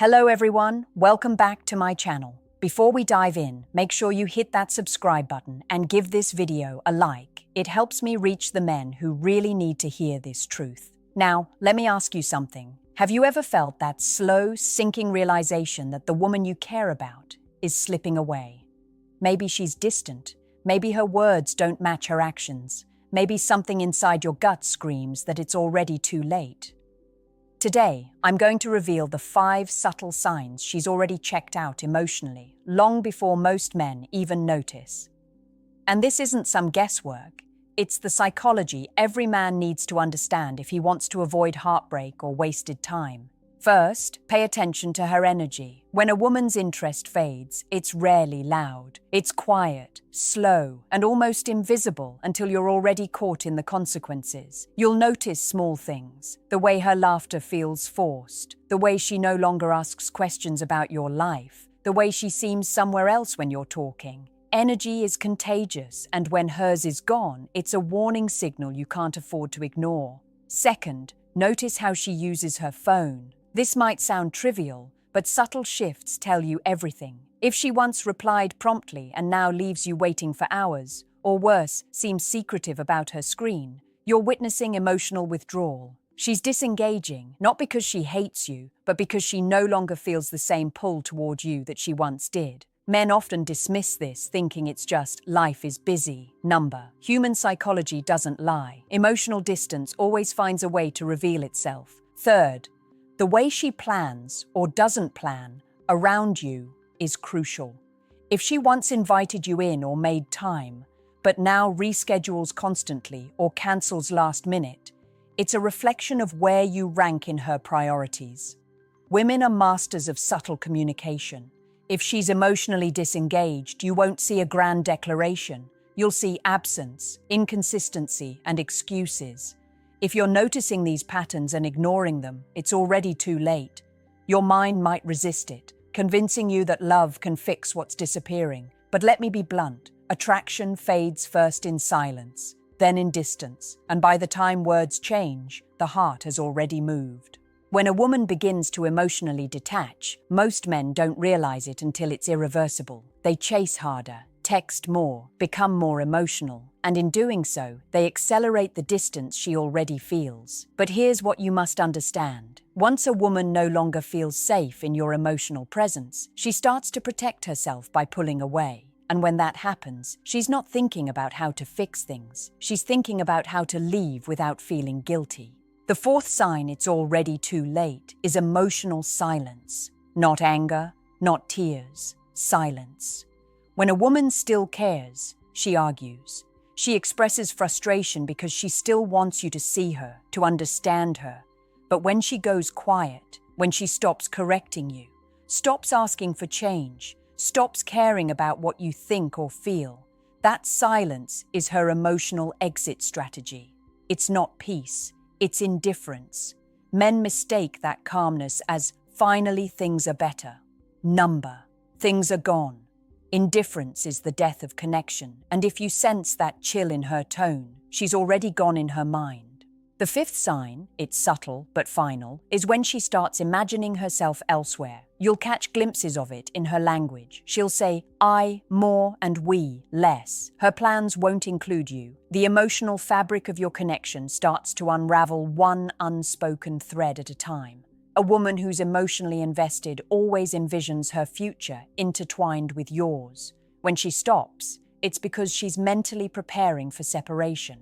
Hello everyone, welcome back to my channel. Before we dive in, make sure you hit that subscribe button and give this video a like. It helps me reach the men who really need to hear this truth. Now, let me ask you something. Have you ever felt that slow, sinking realization that the woman you care about is slipping away? Maybe she's distant. Maybe her words don't match her actions. Maybe something inside your gut screams that it's already too late. Today, I'm going to reveal the 5 subtle signs she's already checked out emotionally, long before most men even notice. And this isn't some guesswork. It's the psychology every man needs to understand if he wants to avoid heartbreak or wasted time. First, pay attention to her energy. When a woman's interest fades, it's rarely loud. It's quiet, slow, and almost invisible until you're already caught in the consequences. You'll notice small things, the way her laughter feels forced, the way she no longer asks questions about your life, the way she seems somewhere else when you're talking. Energy is contagious, and when hers is gone, it's a warning signal you can't afford to ignore. Second, notice how she uses her phone. This might sound trivial, but subtle shifts tell you everything. If she once replied promptly and now leaves you waiting for hours, or worse, seems secretive about her screen, you're witnessing emotional withdrawal. She's disengaging, not because she hates you, but because she no longer feels the same pull toward you that she once did. Men often dismiss this, thinking it's just life is busy. Human psychology doesn't lie. Emotional distance always finds a way to reveal itself. Third, the way she plans, or doesn't plan, around you is crucial. If she once invited you in or made time, but now reschedules constantly or cancels last minute, it's a reflection of where you rank in her priorities. Women are masters of subtle communication. If she's emotionally disengaged, you won't see a grand declaration. You'll see absence, inconsistency, and excuses. If you're noticing these patterns and ignoring them, it's already too late. Your mind might resist it, convincing you that love can fix what's disappearing. But let me be blunt. Attraction fades first in silence, then in distance, and by the time words change, the heart has already moved. When a woman begins to emotionally detach, most men don't realize it until it's irreversible. They chase harder, text more, become more emotional, and in doing so, they accelerate the distance she already feels. But here's what you must understand. Once a woman no longer feels safe in your emotional presence, she starts to protect herself by pulling away. And when that happens, she's not thinking about how to fix things. She's thinking about how to leave without feeling guilty. The 4th sign it's already too late is emotional silence. Not anger, not tears, silence. When a woman still cares, she argues. She expresses frustration because she still wants you to see her, to understand her. But when she goes quiet, when she stops correcting you, stops asking for change, stops caring about what you think or feel, that silence is her emotional exit strategy. It's not peace, it's indifference. Men mistake that calmness as finally things are better. Things are gone. Indifference is the death of connection, and if you sense that chill in her tone, she's already gone in her mind. The 5th sign, it's subtle but final, is when she starts imagining herself elsewhere. You'll catch glimpses of it in her language. She'll say, I, more, and we, less. Her plans won't include you. The emotional fabric of your connection starts to unravel one unspoken thread at a time. A woman who's emotionally invested always envisions her future intertwined with yours. When she stops, it's because she's mentally preparing for separation.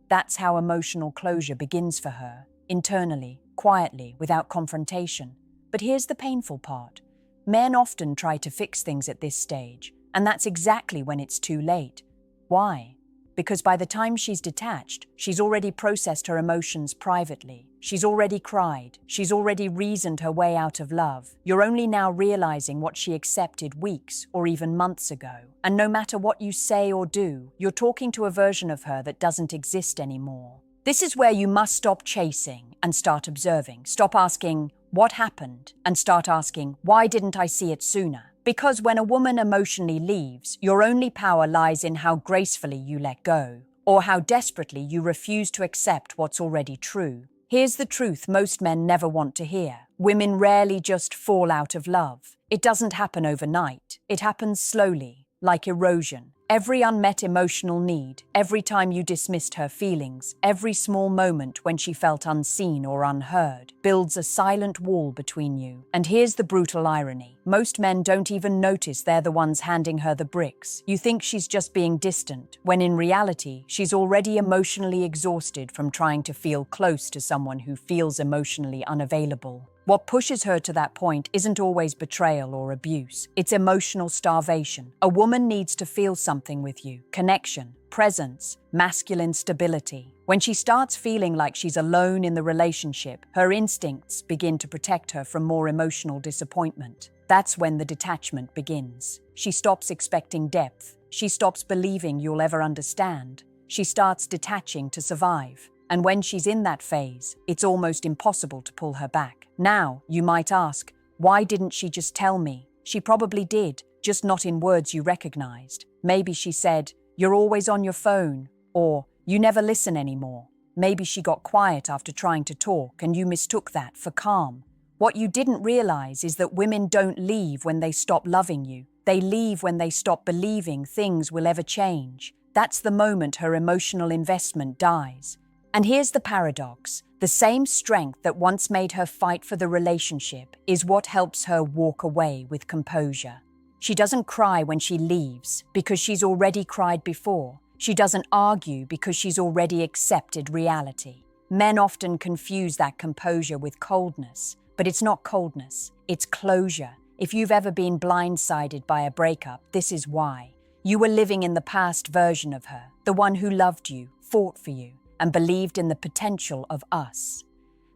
That's how emotional closure begins for her, internally, quietly, without confrontation. But here's the painful part. Men often try to fix things at this stage, and that's exactly when it's too late. Why? Because by the time she's detached, she's already processed her emotions privately. She's already cried. She's already reasoned her way out of love. You're only now realizing what she accepted weeks or even months ago. And no matter what you say or do, you're talking to a version of her that doesn't exist anymore. This is where you must stop chasing and start observing. Stop asking, what happened? And start asking, why didn't I see it sooner? Because when a woman emotionally leaves, your only power lies in how gracefully you let go, or how desperately you refuse to accept what's already true. Here's the truth most men never want to hear. Women rarely just fall out of love. It doesn't happen overnight. It happens slowly, like erosion. Every unmet emotional need, every time you dismissed her feelings, every small moment when she felt unseen or unheard, builds a silent wall between you. And here's the brutal irony. Most men don't even notice they're the ones handing her the bricks. You think she's just being distant, when in reality, she's already emotionally exhausted from trying to feel close to someone who feels emotionally unavailable. What pushes her to that point isn't always betrayal or abuse. It's emotional starvation. A woman needs to feel something with you: connection, presence, masculine stability. When she starts feeling like she's alone in the relationship, her instincts begin to protect her from more emotional disappointment. That's when the detachment begins. She stops expecting depth. She stops believing you'll ever understand. She starts detaching to survive. And when she's in that phase, it's almost impossible to pull her back. Now, you might ask, why didn't she just tell me? She probably did, just not in words you recognized. Maybe she said, "You're always on your phone," or "You never listen anymore." Maybe she got quiet after trying to talk and you mistook that for calm. What you didn't realize is that women don't leave when they stop loving you. They leave when they stop believing things will ever change. That's the moment her emotional investment dies. And here's the paradox. The same strength that once made her fight for the relationship is what helps her walk away with composure. She doesn't cry when she leaves because she's already cried before. She doesn't argue because she's already accepted reality. Men often confuse that composure with coldness, but it's not coldness, it's closure. If you've ever been blindsided by a breakup, this is why. You were living in the past version of her, the one who loved you, fought for you, and believed in the potential of us.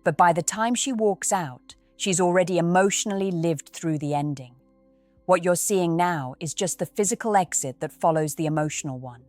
But by the time she walks out, she's already emotionally lived through the ending. What you're seeing now is just the physical exit that follows the emotional one.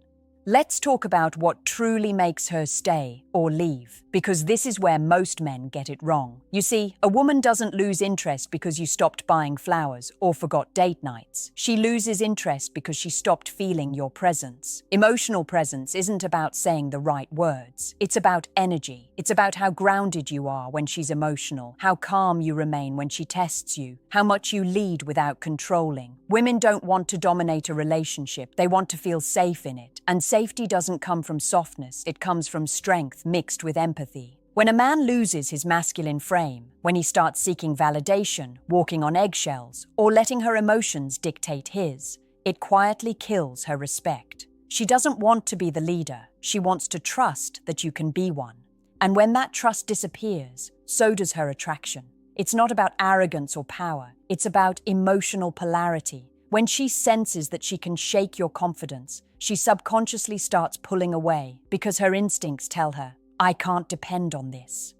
Let's talk about what truly makes her stay or leave, because this is where most men get it wrong. You see, a woman doesn't lose interest because you stopped buying flowers or forgot date nights. She loses interest because she stopped feeling your presence. Emotional presence isn't about saying the right words. It's about energy. It's about how grounded you are when she's emotional, how calm you remain when she tests you, how much you lead without controlling. Women don't want to dominate a relationship. They want to feel safe in it. And safety doesn't come from softness, it comes from strength mixed with empathy. When a man loses his masculine frame, when he starts seeking validation, walking on eggshells, or letting her emotions dictate his, it quietly kills her respect. She doesn't want to be the leader, she wants to trust that you can be one. And when that trust disappears, so does her attraction. It's not about arrogance or power, it's about emotional polarity. When she senses that she can shake your confidence, she subconsciously starts pulling away because her instincts tell her, "I can't depend on this."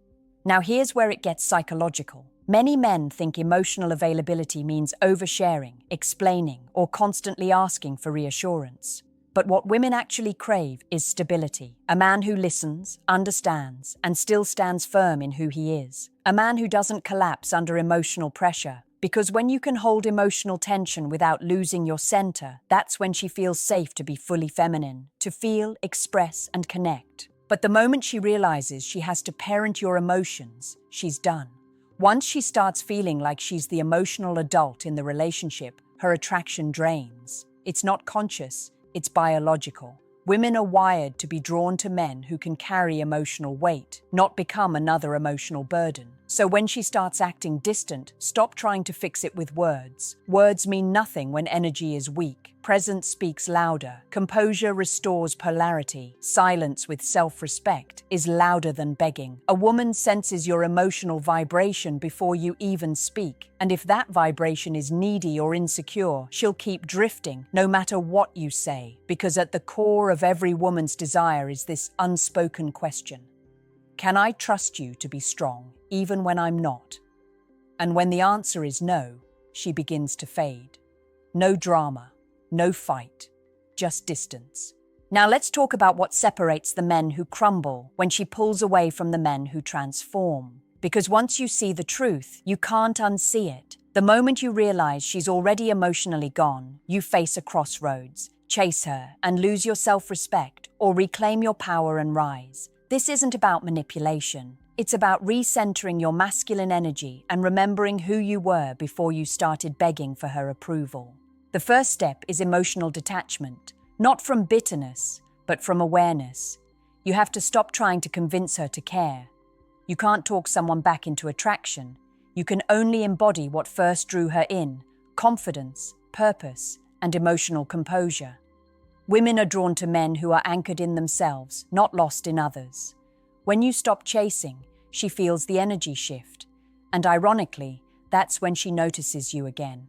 Now here's where it gets psychological. Many men think emotional availability means oversharing, explaining, or constantly asking for reassurance. But what women actually crave is stability. A man who listens, understands, and still stands firm in who he is. A man who doesn't collapse under emotional pressure. Because when you can hold emotional tension without losing your center, that's when she feels safe to be fully feminine, to feel, express, and connect. But the moment she realizes she has to parent your emotions, she's done. Once she starts feeling like she's the emotional adult in the relationship, her attraction drains. It's not conscious, it's biological. Women are wired to be drawn to men who can carry emotional weight, not become another emotional burden. So when she starts acting distant, stop trying to fix it with words. Words mean nothing when energy is weak. Presence speaks louder. Composure restores polarity. Silence with self-respect is louder than begging. A woman senses your emotional vibration before you even speak. And if that vibration is needy or insecure, she'll keep drifting, no matter what you say. Because at the core of every woman's desire is this unspoken question. Can I trust you to be strong, even when I'm not? And when the answer is no, she begins to fade. No drama, no fight, just distance. Now let's talk about what separates the men who crumble when she pulls away from the men who transform. Because once you see the truth, you can't unsee it. The moment you realize she's already emotionally gone, you face a crossroads. Chase her and lose your self-respect, or reclaim your power and rise. This isn't about manipulation. It's about recentering your masculine energy and remembering who you were before you started begging for her approval. The first step is emotional detachment, not from bitterness, but from awareness. You have to stop trying to convince her to care. You can't talk someone back into attraction. You can only embody what first drew her in: confidence, purpose, and emotional composure. Women are drawn to men who are anchored in themselves, not lost in others. When you stop chasing, she feels the energy shift. And ironically, that's when she notices you again.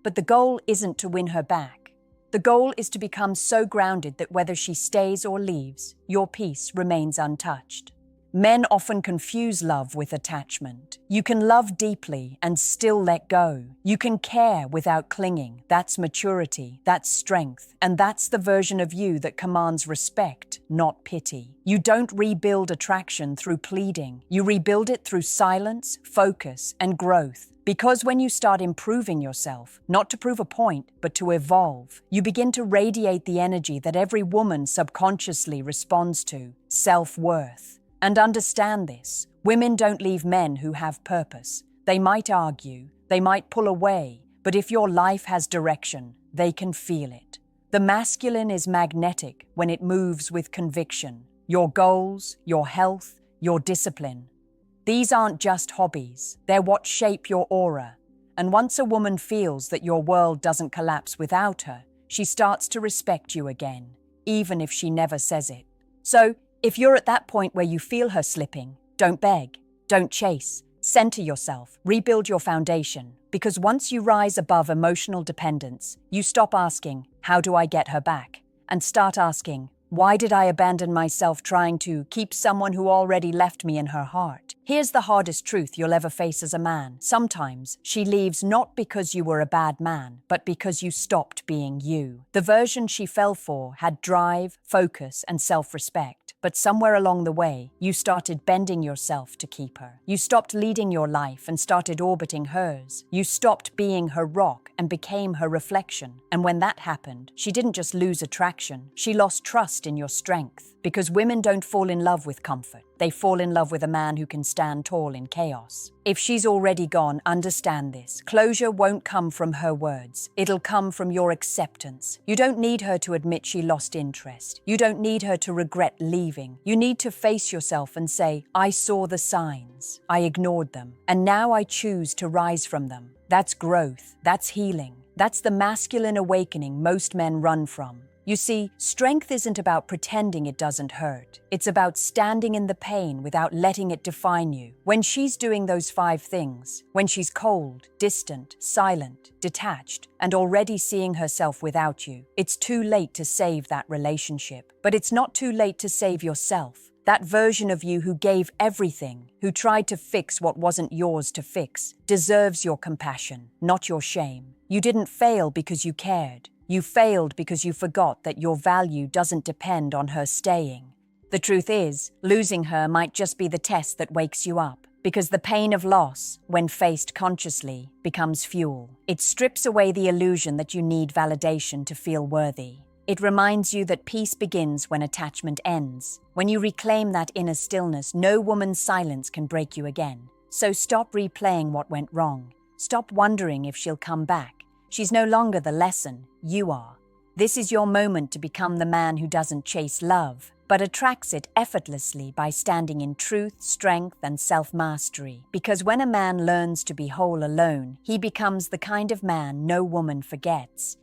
But the goal isn't to win her back. The goal is to become so grounded that whether she stays or leaves, your peace remains untouched. Men often confuse love with attachment. You can love deeply and still let go. You can care without clinging. That's maturity, that's strength, and that's the version of you that commands respect, not pity. You don't rebuild attraction through pleading. You rebuild it through silence, focus, and growth. Because when you start improving yourself, not to prove a point, but to evolve, you begin to radiate the energy that every woman subconsciously responds to: self-worth. And understand this: women don't leave men who have purpose. They might argue, they might pull away, but if your life has direction, they can feel it. The masculine is magnetic when it moves with conviction. Your goals, your health, your discipline. These aren't just hobbies, they're what shape your aura. And once a woman feels that your world doesn't collapse without her, she starts to respect you again, even if she never says it. So, if you're at that point where you feel her slipping, don't beg, don't chase, center yourself, rebuild your foundation, because once you rise above emotional dependence, you stop asking, "How do I get her back?" and start asking, "Why did I abandon myself trying to keep someone who already left me in her heart?" Here's the hardest truth you'll ever face as a man. Sometimes she leaves not because you were a bad man, but because you stopped being you. The version she fell for had drive, focus, and self-respect. But somewhere along the way, you started bending yourself to keep her. You stopped leading your life and started orbiting hers. You stopped being her rock and became her reflection. And when that happened, she didn't just lose attraction, she lost trust in your strength. Because women don't fall in love with comfort. They fall in love with a man who can stand tall in chaos. If she's already gone, understand this: closure won't come from her words. It'll come from your acceptance. You don't need her to admit she lost interest. You don't need her to regret leaving. You need to face yourself and say, "I saw the signs. I ignored them. And now I choose to rise from them." That's growth. That's healing. That's the masculine awakening most men run from. You see, strength isn't about pretending it doesn't hurt. It's about standing in the pain without letting it define you. When she's doing those 5 things, when she's cold, distant, silent, detached, and already seeing herself without you, it's too late to save that relationship. But it's not too late to save yourself. That version of you who gave everything, who tried to fix what wasn't yours to fix, deserves your compassion, not your shame. You didn't fail because you cared. You failed because you forgot that your value doesn't depend on her staying. The truth is, losing her might just be the test that wakes you up, because the pain of loss, when faced consciously, becomes fuel. It strips away the illusion that you need validation to feel worthy. It reminds you that peace begins when attachment ends. When you reclaim that inner stillness, no woman's silence can break you again. So stop replaying what went wrong. Stop wondering if she'll come back. She's no longer the lesson, you are. This is your moment to become the man who doesn't chase love, but attracts it effortlessly by standing in truth, strength, and self-mastery. Because when a man learns to be whole alone, he becomes the kind of man no woman forgets.